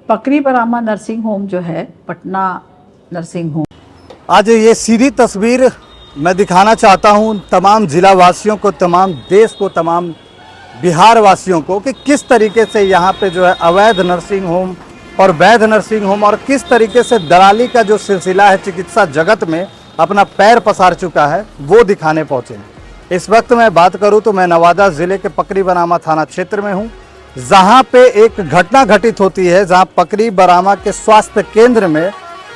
Pakri बरामा nursing home जो है, Patna nursing home. आज ये सीधी तस्वीर मैं दिखाना चाहता हूँ तमाम जिला वासियों को, तमाम देश को, तमाम बिहार वासियों को कि किस तरीके से यहाँ पे जो है अवैध नर्सिंग होम और वैध नर्सिंग होम और किस तरीके से दलाली का जो सिलसिला है चिकित्सा जगत में अपना पैर पसार चुका है, वो दिखाने पहुँचे हैं। इस वक्त मैं बात करूँ तो मैं नवादा ज़िले के पकरी बरामा थाना क्षेत्र में हूँ, जहाँ पे एक घटना घटित होती है, जहाँ पकरी बरामा के स्वास्थ्य केंद्र में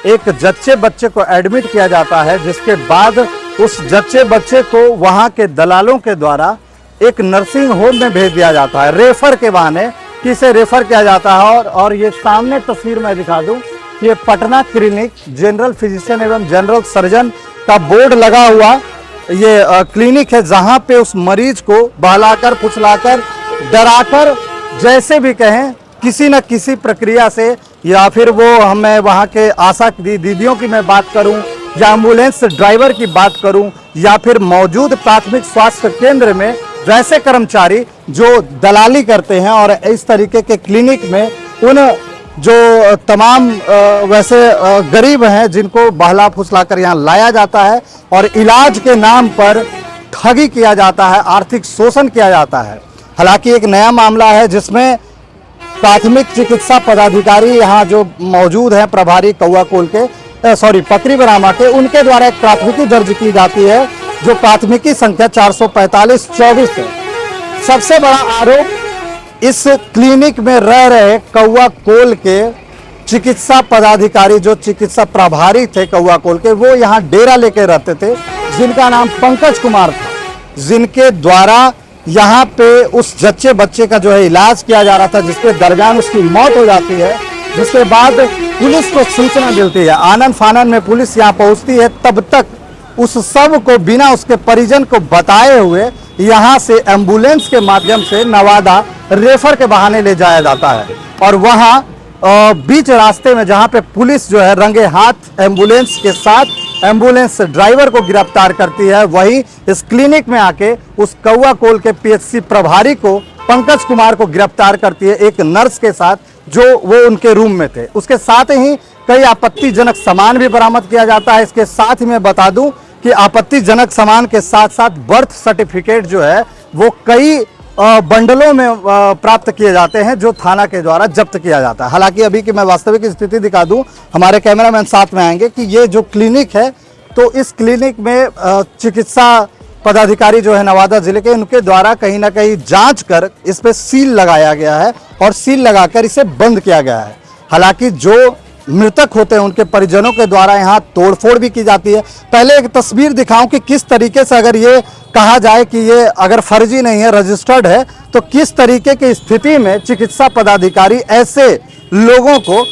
एक जच्चे बच्चे को एडमिट किया जाता है, जिसके बाद उस जच्चे बच्चे को वहाँ के दलालों के द्वारा एक नर्सिंग होम में भेज दिया जाता है, रेफर के बहाने किसे रेफर किया जाता है। और ये सामने तस्वीर मैं दिखा दूं, ये पटना क्लिनिक जनरल फिजिशियन एवं जनरल सर्जन का बोर्ड लगा हुआ ये क्लिनिक है, जहां पे उस मरीज को बहलाकर, फुसलाकर, डराकर, जैसे भी कहें किसी न किसी प्रक्रिया से, या फिर वो हमें वहाँ के आशा दीदियों की मैं बात करूं, या एम्बुलेंस ड्राइवर की बात करूं, या फिर मौजूद प्राथमिक स्वास्थ्य केंद्र में वैसे कर्मचारी जो दलाली करते हैं और इस तरीके के क्लिनिक में उन जो तमाम वैसे गरीब हैं जिनको बहला फुसला कर यहाँ लाया जाता है और इलाज के नाम पर ठगी किया जाता है, आर्थिक शोषण किया जाता है। हालांकि एक नया मामला है जिसमें प्राथमिक चिकित्सा पदाधिकारी यहाँ जो मौजूद हैं, प्रभारी कौआकोल के पकरी बरामा के, उनके द्वारा एक प्राथमिकी दर्ज की जाती है, जो प्राथमिकी संख्या 445/24 है। सबसे बड़ा आरोप इस क्लिनिक में रह रहे कौआकोल के चिकित्सा पदाधिकारी, जो चिकित्सा प्रभारी थे कौआकोल के, वो यहाँ डेरा लेके रहते थे, जिनका नाम पंकज कुमार था, जिनके द्वारा यहाँ पे उस जच्चे बच्चे का जो है इलाज किया जा रहा था, जिसके दरमियान उसकी मौत हो जाती है। जिसके बाद पुलिस को सूचना मिलती है, आनन फानन में पुलिस यहाँ पहुँचती है, तब तक उस सब को बिना उसके परिजन को बताए हुए यहाँ से एम्बुलेंस के माध्यम से नवादा रेफर के बहाने ले जाया जाता है। और वहाँ बीच रास्ते में जहाँ पे पुलिस जो है रंगे हाथ एम्बुलेंस के साथ एम्बुलेंस ड्राइवर को गिरफ्तार करती है, वही इस क्लिनिक में आके उस कौआकोल के पीएचसी प्रभारी को, पंकज कुमार को गिरफ्तार करती है, एक नर्स के साथ जो वो उनके रूम में थे। उसके साथ ही कई आपत्तिजनक सामान भी बरामद किया जाता है। इसके साथ ही मैं बता दूं कि आपत्तिजनक सामान के साथ साथ बर्थ सर्टिफिकेट जो है वो कई बंडलों में प्राप्त किए जाते हैं, जो थाना के द्वारा जब्त किया जाता है। हालांकि अभी की मैं वास्तविक स्थिति दिखा दूं, हमारे कैमरामैन साथ में आएंगे, कि ये जो क्लिनिक है, तो इस क्लिनिक में चिकित्सा पदाधिकारी जो है नवादा जिले के, उनके द्वारा कहीं ना कहीं जांच कर इस पे सील लगाया गया है और सील लगाकर इसे बंद किया गया है। हालांकि जो मृतक होते हैं उनके परिजनों के द्वारा यहाँ तोड़फोड़ भी की जाती है। पहले एक तस्वीर दिखाऊं कि किस तरीके से, अगर ये कहा जाए कि ये अगर फर्जी नहीं है, रजिस्टर्ड है, तो किस तरीके की स्थिति में चिकित्सा पदाधिकारी ऐसे लोगों को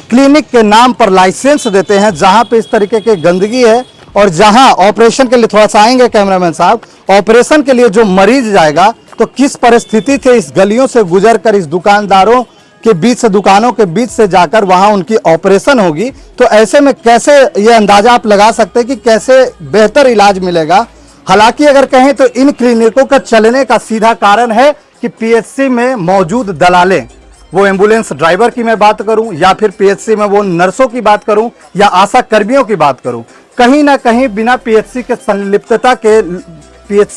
क्लिनिक के नाम पर लाइसेंस देते हैं, जहाँ पे इस तरीके की गंदगी है। और जहाँ ऑपरेशन के लिए, थोड़ा सा आएंगे कैमरामैन साहब, ऑपरेशन के लिए जो मरीज जाएगा तो किस परिस्थिति थे, इस गलियों से गुजर कर, इस दुकानदारों के बीच से, दुकानों के बीच से जाकर वहां उनकी ऑपरेशन होगी। तो ऐसे में कैसे ये अंदाजा आप लगा सकते हैं कि कैसे बेहतर इलाज मिलेगा। हालांकि अगर कहें तो इन क्लिनिकों का चलने का सीधा कारण है कि पीएचसी में मौजूद दलालें, वो एम्बुलेंस ड्राइवर की मैं बात करूं, या फिर पीएचसी में वो नर्सों की बात करूं, या आशा कर्मियों की बात करूं, कहीं ना कहीं बिना पीएचसी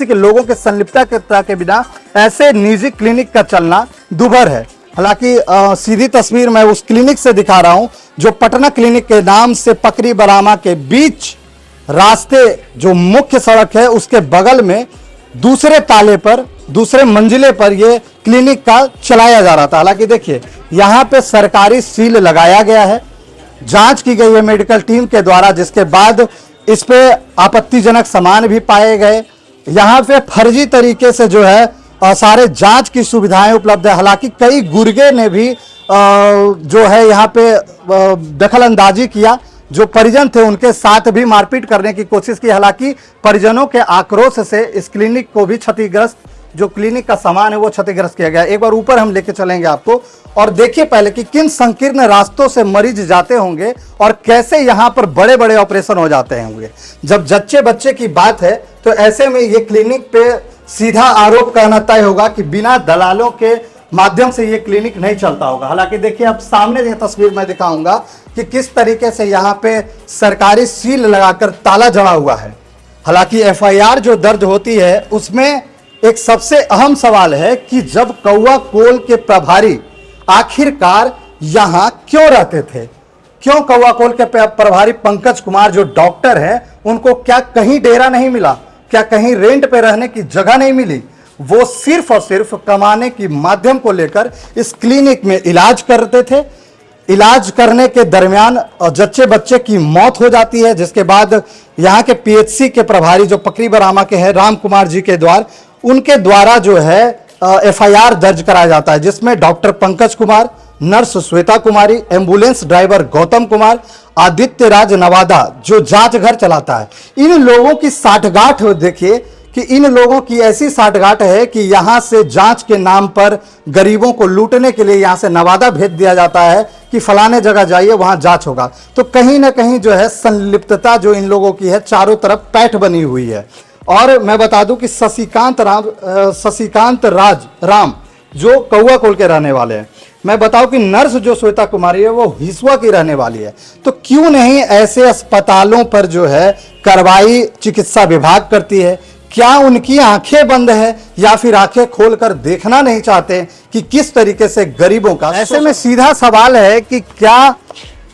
के लोगों के संलिप्तता के बिना ऐसे निजी क्लिनिक का चलना दुभर है। हालांकि सीधी तस्वीर मैं उस क्लिनिक से दिखा रहा हूं, जो पटना क्लिनिक के नाम से पकरी बरामा के बीच रास्ते, जो मुख्य सड़क है, उसके बगल में दूसरे ताले पर, दूसरे मंजिले पर ये क्लिनिक का चलाया जा रहा था। हालांकि देखिए, यहाँ पे सरकारी सील लगाया गया है, जांच की गई है मेडिकल टीम के द्वारा, जिसके बाद इस पे आपत्तिजनक सामान भी पाए गए। यहाँ पे फर्जी तरीके से जो है सारे जांच की सुविधाएं उपलब्ध है। हालांकि कई गुर्गे ने भी जो है यहाँ पे दखल अंदाजी किया, जो परिजन थे उनके साथ भी मारपीट करने की कोशिश की। हालांकि परिजनों के आक्रोश से इस क्लिनिक को भी क्षतिग्रस्त, जो क्लिनिक का सामान है वो क्षतिग्रस्त किया गया। एक बार ऊपर हम लेके चलेंगे आपको, और देखिए पहले कि किन संकीर्ण रास्तों से मरीज जाते होंगे और कैसे यहाँ पर बड़े बड़े ऑपरेशन हो जाते होंगे। जब जच्चे बच्चे की बात है तो ऐसे में ये क्लिनिक पे सीधा आरोप कहना तय होगा कि बिना दलालों के माध्यम से ये क्लिनिक नहीं चलता होगा। हालांकि देखिए अब सामने ये तस्वीर मैं दिखाऊंगा कि किस तरीके से यहाँ पे सरकारी सील लगाकर ताला जड़ा हुआ है। हालांकि एफआईआर जो दर्ज होती है उसमें एक सबसे अहम सवाल है कि जब कौवा कोल के प्रभारी आखिरकार यहाँ क्यों रहते थे, क्यों कौवा कोल के प्रभारी पंकज कुमार जो डॉक्टर हैं उनको क्या कहीं डेरा नहीं मिला, क्या कहीं रेंट पे रहने की जगह नहीं मिली? वो सिर्फ और सिर्फ कमाने की माध्यम को लेकर इस क्लिनिक में इलाज करते थे। इलाज करने के दरमियान जच्चे बच्चे की मौत हो जाती है, जिसके बाद यहाँ के पीएचसी के प्रभारी जो पकरी बरामा के हैं राम कुमार जी के उनके द्वारा जो है एफआईआर दर्ज कराया जाता है, जिसमें डॉक्टर पंकज कुमार, नर्स श्वेता कुमारी, एम्बुलेंस ड्राइवर गौतम कुमार, आदित्य राज नवादा जो जांच घर चलाता है, इन लोगों की साठगांठ देखिए कि इन लोगों की ऐसी साठगांठ है कि यहां से जांच के नाम पर गरीबों को लूटने के लिए यहां से नवादा भेज दिया जाता है कि फलाने जगह जाइए वहां जांच होगा। तो कहीं ना कहीं जो है संलिप्तता जो इन लोगों की है चारों तरफ पैठ बनी हुई है। और मैं बता दूं कि शशिकांत राम जो कौवा कोल के रहने वाले हैं, मैं बताऊं कि नर्स जो श्वेता कुमारी है वो हिसुआ की रहने वाली है। तो क्यों नहीं ऐसे अस्पतालों पर जो है कार्रवाई चिकित्सा विभाग करती है? क्या उनकी आंखें बंद है या फिर आंखें खोलकर देखना नहीं चाहते कि किस तरीके से गरीबों का? ऐसे में सीधा सवाल है कि क्या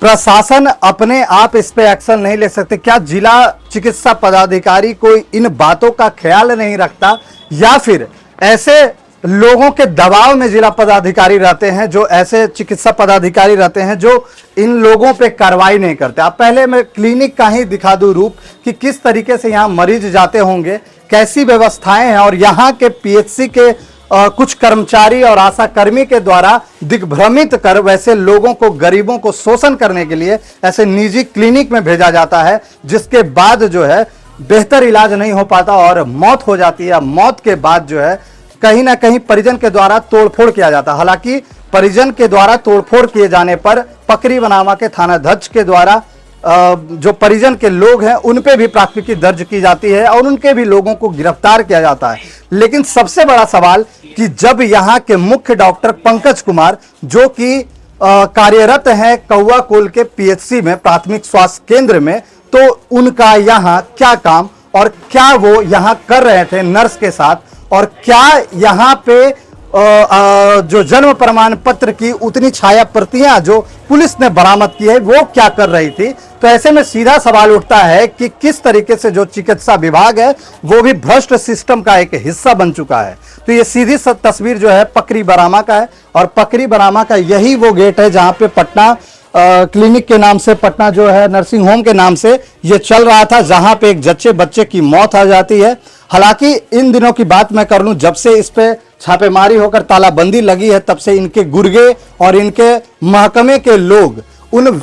प्रशासन अपने आप इस पे एक्शन नहीं ले सकते? क्या जिला चिकित्सा पदाधिकारी कोई इन बातों का ख्याल नहीं रखता, या फिर ऐसे लोगों के दबाव में जिला पदाधिकारी रहते हैं, जो ऐसे चिकित्सा पदाधिकारी रहते हैं जो इन लोगों पे कार्रवाई नहीं करते? अब पहले मैं क्लिनिक का ही दिखा दूं रूप कि किस तरीके से यहाँ मरीज जाते होंगे, कैसी व्यवस्थाएं हैं, और यहाँ के पीएचसी के कुछ कर्मचारी और आशा कर्मी के द्वारा दिग्भ्रमित कर वैसे लोगों को, गरीबों को शोषण करने के लिए ऐसे निजी क्लिनिक में भेजा जाता है, जिसके बाद जो है बेहतर इलाज नहीं हो पाता और मौत हो जाती है। मौत के बाद जो है कहीं ना कहीं परिजन के द्वारा तोड़फोड़ किया जाता है। हालांकि परिजन के द्वारा तोड़फोड़ किए जाने पर पकरी बनामा के थानाध्यक्ष के द्वारा जो परिजन के लोग हैं उन पे भी प्राथमिकी दर्ज की जाती है और उनके भी लोगों को गिरफ्तार किया जाता है। लेकिन सबसे बड़ा सवाल कि जब यहाँ के मुख्य डॉक्टर पंकज कुमार जो कि कार्यरत हैं कौवा कोल के पीएचसी में, प्राथमिक स्वास्थ्य केंद्र में, तो उनका यहाँ क्या काम और क्या वो यहाँ कर रहे थे नर्स के साथ, और क्या यहाँ पे जो जन्म प्रमाण पत्र की उतनी छाया प्रतियां जो पुलिस ने बरामद की है वो क्या कर रही थी? तो ऐसे में सीधा सवाल उठता है कि किस तरीके से जो चिकित्सा विभाग है वो भी भ्रष्ट सिस्टम का एक हिस्सा बन चुका है। तो ये सीधी तस्वीर जो है पकरी बरामा का है, और पकरी बरामा का यही वो गेट है जहां पे पटना क्लिनिक के नाम से, पटना जो है नर्सिंग होम के नाम से ये चल रहा था, जहां पे एक जच्चे बच्चे की मौत आ जाती है। हालांकि इन दिनों की बात मैं कर लूं, जब से इस पे छापेमारी होकर तालाबंदी लगी है तब से इनके गुर्गे और इनके महकमे के लोग उन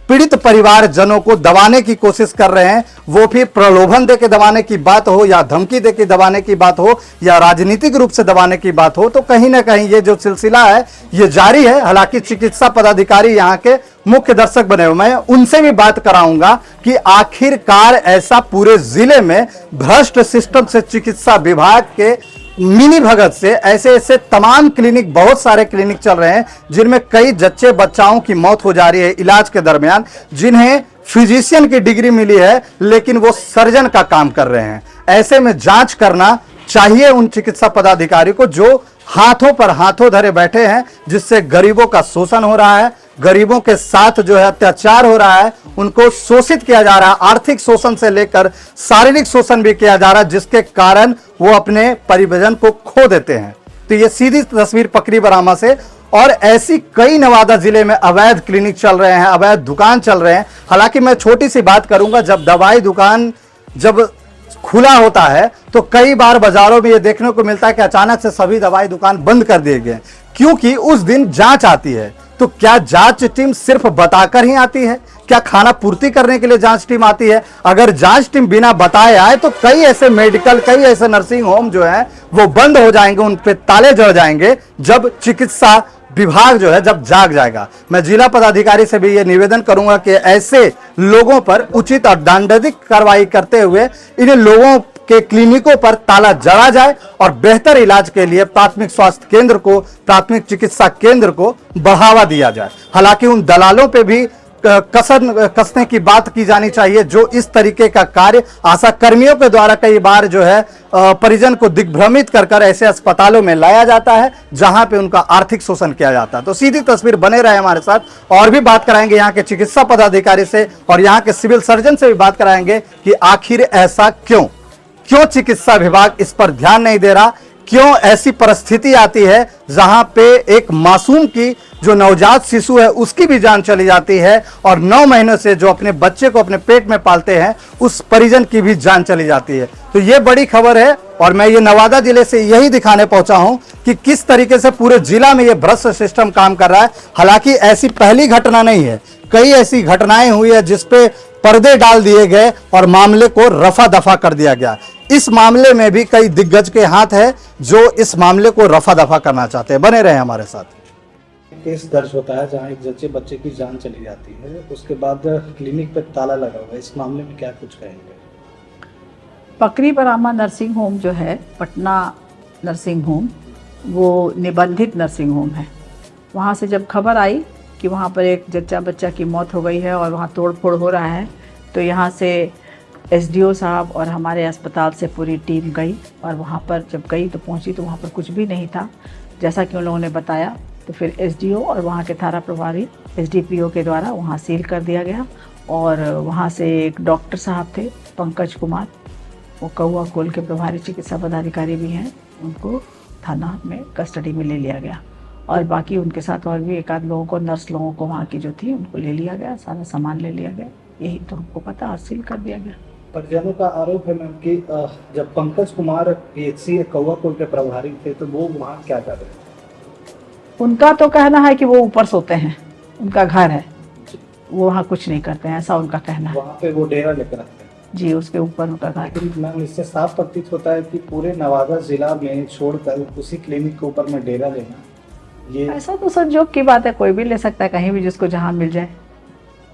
पीड़ित परिवारजनों को दबाने की कोशिश कर रहे हैं। वो भी प्रलोभन दे के दबाने की बात हो, या धमकी दे के दबाने की बात हो, या राजनीतिक रूप से दबाने की बात हो, तो कहीं ना कहीं ये जो सिलसिला है ये जारी है। हालांकि चिकित्सा पदाधिकारी यहाँ के मुख्य दर्शक बने हुए, मैं उनसे भी बात कराऊंगा कि आखिरकार ऐसा पूरे जिले में भ्रष्ट सिस्टम से, चिकित्सा विभाग के मिनी भगत से ऐसे ऐसे तमाम क्लिनिक, बहुत सारे क्लिनिक चल रहे हैं जिनमें कई जच्चे बच्चाओं की मौत हो जा रही है इलाज के दरमियान, जिन्हें फिजिशियन की डिग्री मिली है लेकिन वो सर्जन का काम कर रहे हैं। ऐसे में जांच करना चाहिए उन चिकित्सा पदाधिकारी को जो हाथों पर हाथों धरे बैठे हैं, जिससे गरीबों का शोषण हो रहा है, गरीबों के साथ जो है अत्याचार हो रहा है, उनको शोषित किया जा रहा है, आर्थिक शोषण से लेकर शारीरिक शोषण भी किया जा रहा है, जिसके कारण वो अपने परिवारजन को खो देते हैं। तो ये सीधी तस्वीर पकरी बरामा से, और ऐसी कई नवादा जिले में अवैध क्लिनिक चल रहे हैं, अवैध दुकान चल रहे हैं। हालांकि मैं छोटी सी बात करूंगा, जब दवाई दुकान जब खुला होता है तो कई बार बाजारों में ये देखने को मिलता है कि अचानक से सभी दवाई दुकान बंद कर दिए गए, क्योंकि उस दिन जांच आती है। तो क्या जांच टीम सिर्फ बताकर ही आती है? क्या खाना पूर्ति करने के लिए जांच टीम आती है? अगर जांच टीम बिना बताए आए तो कई ऐसे मेडिकल, कई ऐसे नर्सिंग होम जो है वो बंद हो जाएंगे, उन पे ताले जड़ जाएंगे जब चिकित्सा विभाग जो है जब जाग जाएगा। मैं जिला पदाधिकारी से भी ये निवेदन करूंगा कि ऐसे लोगों पर उचित और दंडात्मक कार्रवाई करते हुए इन लोगों के क्लिनिकों पर ताला जड़ा जाए और बेहतर इलाज के लिए प्राथमिक स्वास्थ्य केंद्र को, प्राथमिक चिकित्सा केंद्र को बढ़ावा दिया जाए। हालांकि उन दलालों पे भी कसने की बात की जानी चाहिए जो इस तरीके का कार्य आशा कर्मियों के द्वारा कई बार जो है परिजन को दिग्भ्रमित कर ऐसे अस्पतालों में लाया जाता है जहां पे उनका आर्थिक शोषण किया जाता है। तो सीधी तस्वीर बने रहे हमारे साथ और भी बात कराएंगे यहाँ के चिकित्सा पदाधिकारी से और यहाँ के सिविल सर्जन से भी बात कराएंगे कि आखिर ऐसा क्यों चिकित्सा विभाग इस पर ध्यान नहीं दे रहा, क्यों ऐसी परिस्थिति आती है जहां पे एक मासूम की जो नवजात शिशु है उसकी भी जान चली जाती है और 9 महीनों से जो अपने बच्चे को अपने पेट में पालते हैं उस परिजन की भी जान चली जाती है। तो ये बड़ी खबर है और मैं ये नवादा जिले से यही दिखाने पहुंचा हूं कि किस तरीके से पूरे जिला में ये भ्रष्ट सिस्टम काम कर रहा है। हालांकि ऐसी पहली घटना नहीं है, कई ऐसी घटनाएं हुई है जिसपे पर्दे डाल दिए गए और मामले को रफा दफा कर दिया गया। इस मामले में भी कई दिग्गज के हाथ है जो इस मामले को रफा दफा करना चाहते हैं। बने रहे हमारे साथ। केस दर्ज होता है जहां एक बच्चे की जान चली जाती है, उसके बाद क्लिनिक पे ताला लगा हुआ है। इस मामले में क्या कुछ कहेंगे? पकरी बरामा नर्सिंग होम जो है, पटना नर्सिंग होम, वो निबंधित नर्सिंग होम है। वहाँ से जब खबर आई कि वहाँ पर एक जच्चा बच्चा की मौत हो गई है और वहाँ तोड़फोड़ हो रहा है, तो यहाँ से एसडीओ साहब और हमारे अस्पताल से पूरी टीम गई और वहाँ पर जब गई तो पहुँची तो वहाँ पर कुछ भी नहीं था जैसा कि उन लोगों ने बताया। तो फिर एसडीओ और वहाँ के थाना प्रभारी एसडीपीओ के द्वारा वहाँ सील कर दिया गया और वहाँ से एक डॉक्टर साहब थे पंकज कुमार, वो कौआ कोल के प्रभारी चिकित्सा पदाधिकारी भी हैं, उनको थाना में कस्टडी में ले लिया गया और बाकी उनके साथ और भी एक आध लोगों को, नर्स लोगों को वहाँ की जो थी उनको ले लिया गया, सारा सामान ले लिया गया। यही तो हमको पता और सील कर दिया गया। परिजनों का आरोप है मैम कि जब पंकज कुमार पीएचसी कौआ कोल के प्रभारी थे तो वो वहाँ क्या कर रहे थे? उनका तो कहना है कि वो ऊपर सोते हैं, उनका घर है, वो वहाँ कुछ नहीं करते हैं, ऐसा उनका कहना है। वहाँ पे वो डेरा लेकर रखते हैं जी, उसके ऊपर उनका घर। लेकिन मैम इससे साफ प्रतीत होता है कि पूरे नवादा जिला में छोड़कर उसी क्लिनिक के ऊपर में डेरा लेना, ये ऐसा तो संजोग की बात है, कोई भी ले सकता है कहीं भी जिसको जहाँ मिल जाए,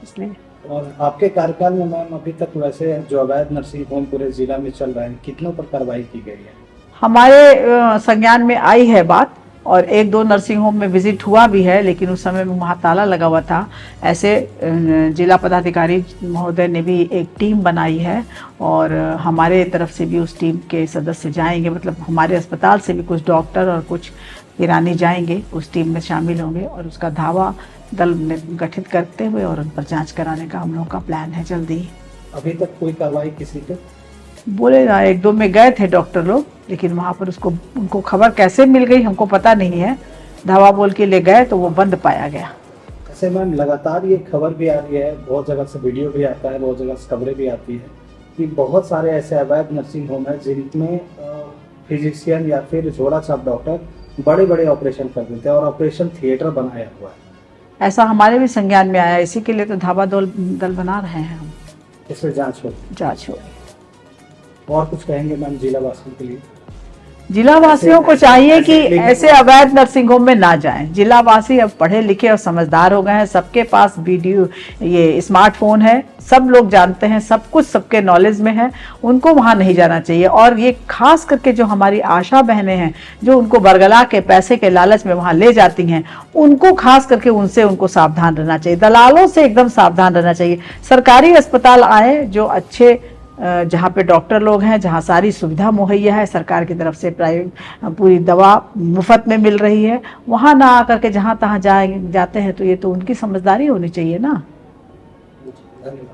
इसलिए। और आपके कार्यकाल में मैम अभी तक वैसे जो अवैध नर्सिंग होम पूरे जिला में चल रहे हैं, कितनों पर कार्रवाई की गई है? हमारे संज्ञान में आई है बात और 1-2 नर्सिंग होम में विजिट हुआ भी है, लेकिन उस समय में वहाँ ताला लगा हुआ था। ऐसे जिला पदाधिकारी महोदय ने भी एक टीम बनाई है और हमारे तरफ से भी उस टीम के सदस्य जाएंगे, मतलब हमारे अस्पताल से भी कुछ डॉक्टर और कुछ ईरानी जाएंगे, उस टीम में शामिल होंगे और उसका धावा दल गठित करते हुए और उन पर जांच कराने का हम लोगों का प्लान है जल्दी ही। अभी तक कोई कार्रवाई किसी पे? बोले ना 1-2 में गए थे डॉक्टर लोग, लेकिन वहाँ पर उनको खबर कैसे मिल गई हमको पता नहीं है, धावा बोल के ले गए तो वो बंद पाया गया। ऐसे मैम लगातार ये खबर भी आ रही है, बहुत जगह से वीडियो भी आता है, बहुत जगह से खबरें भी आती है कि बहुत सारे ऐसे अवैध नर्सिंग होम है जिनमें फिजिशियन या फिर झोला छाप डॉक्टर बड़े बड़े ऑपरेशन कर देते हैं और ऑपरेशन थिएटर बनाया हुआ है। ऐसा हमारे भी संज्ञान में आया, इसी के लिए तो धावा दल बना रहे हैं हम। इसमें जांच हो। और कुछ कहेंगे मैम जिला वासियों के लिए? जिला वासियों को चाहिए कि ऐसे अवैध नर्सिंग होम में ना जाएं। जिला वासी अब पढ़े लिखे और समझदार हो गए हैं, सबके पास वीडियो ये स्मार्टफोन है, सब लोग जानते हैं, सब कुछ सबके नॉलेज में है, उनको वहाँ नहीं जाना चाहिए। और ये खास करके जो हमारी आशा बहनें हैं जो उनको बरगला के पैसे के लालच में वहाँ ले जाती हैं, उनको खास करके उनको सावधान रहना चाहिए, दलालों से एकदम सावधान रहना चाहिए। सरकारी अस्पताल आए जो अच्छे, जहाँ पे डॉक्टर लोग हैं, जहाँ सारी सुविधा मुहैया है सरकार की तरफ से, प्राइवेट पूरी दवा मुफ्त में मिल रही है, वहाँ ना आकर के जहाँ तहाँ जाते हैं, तो ये तो उनकी समझदारी होनी चाहिए ना। धन्यवाद।